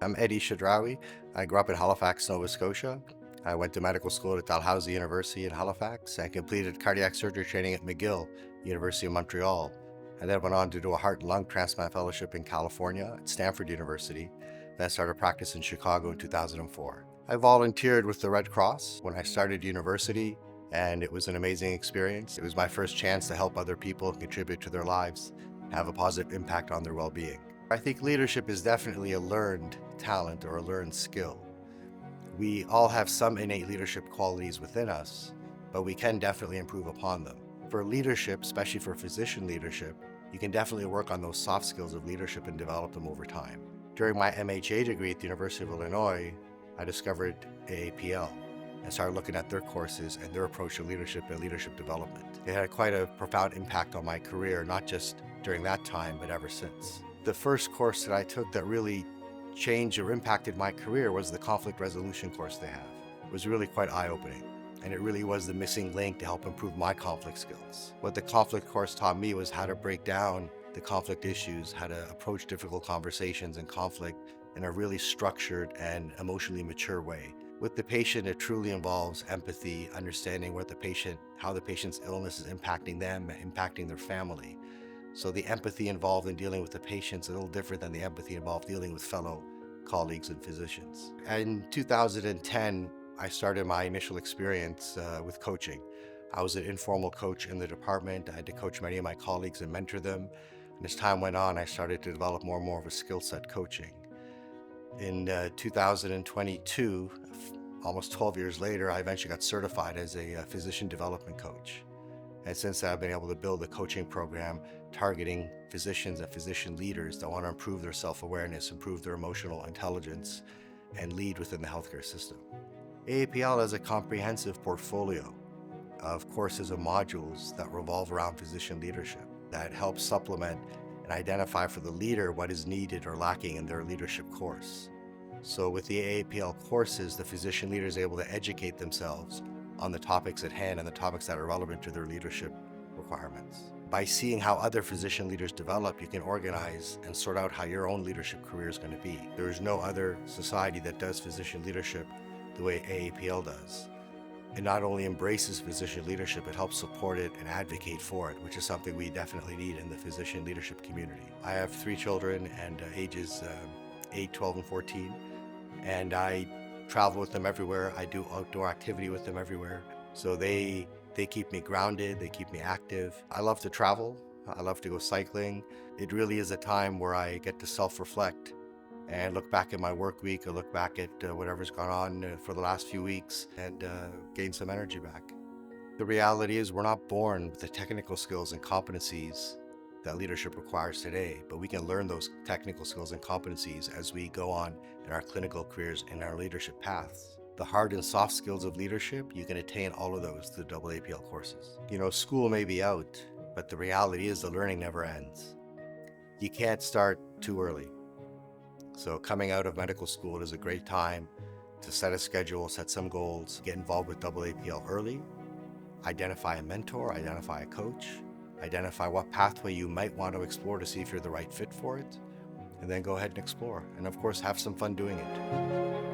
I'm Eddie Chedrawy. I grew up in Halifax, Nova Scotia. I went to medical school at Dalhousie University in Halifax and completed cardiac surgery training at McGill, University of Montreal. I then went on to do a heart and lung transplant fellowship in California at Stanford University. Then I started practice in Chicago in 2004. I volunteered with the Red Cross when I started university, and it was an amazing experience. It was my first chance to help other people contribute to their lives, have a positive impact on their well-being. I think leadership is definitely a learned talent or a learned skill. We all have some innate leadership qualities within us, but we can definitely improve upon them. For leadership, especially for physician leadership, you can definitely work on those soft skills of leadership and develop them over time. During my MHA degree at the University of Illinois, I discovered AAPL and started looking at their courses and their approach to leadership and leadership development. It had quite a profound impact on my career, not just during that time, but ever since. The first course that I took that really changed or impacted my career was the conflict resolution course they have. It was really quite eye-opening, and it really was the missing link to help improve my conflict skills. What the conflict course taught me was how to break down the conflict issues, how to approach difficult conversations and conflict in a really structured and emotionally mature way. With the patient, it truly involves empathy, understanding how the patient's illness is impacting them, impacting their family. So the empathy involved in dealing with the patients is a little different than the empathy involved dealing with fellow colleagues and physicians. In 2010, I started my initial experience with coaching. I was an informal coach in the department. I had to coach many of my colleagues and mentor them. And as time went on, I started to develop more and more of a skill set coaching. In 2022, almost 12 years later, I eventually got certified as a physician development coach. And since then, I've been able to build a coaching program targeting physicians and physician leaders that want to improve their self-awareness, improve their emotional intelligence, and lead within the healthcare system. AAPL has a comprehensive portfolio of courses and modules that revolve around physician leadership that help supplement and identify for the leader what is needed or lacking in their leadership course. So with the AAPL courses, the physician leader is able to educate themselves on the topics at hand and the topics that are relevant to their leadership requirements. By seeing how other physician leaders develop, you can organize and sort out how your own leadership career is going to be. There is no other society that does physician leadership the way AAPL does. It not only embraces physician leadership, it helps support it and advocate for it, which is something we definitely need in the physician leadership community. I have 3 children and ages 8, 12, and 14, and I travel with them everywhere. I do outdoor activity with them everywhere. So they keep me grounded, they keep me active. I love to travel, I love to go cycling. It really is a time where I get to self-reflect and look back at my work week, or look back at whatever's gone on for the last few weeks and gain some energy back. The reality is we're not born with the technical skills and competencies that leadership requires today, but we can learn those technical skills and competencies as we go on in our clinical careers and our leadership paths. The hard and soft skills of leadership, you can attain all of those through AAPL courses. School may be out, but the reality is the learning never ends. You can't start too early. So coming out of medical school is a great time to set a schedule, set some goals, get involved with AAPL early, identify a mentor, identify a coach, identify what pathway you might want to explore to see if you're the right fit for it, and then go ahead and explore. And of course, have some fun doing it.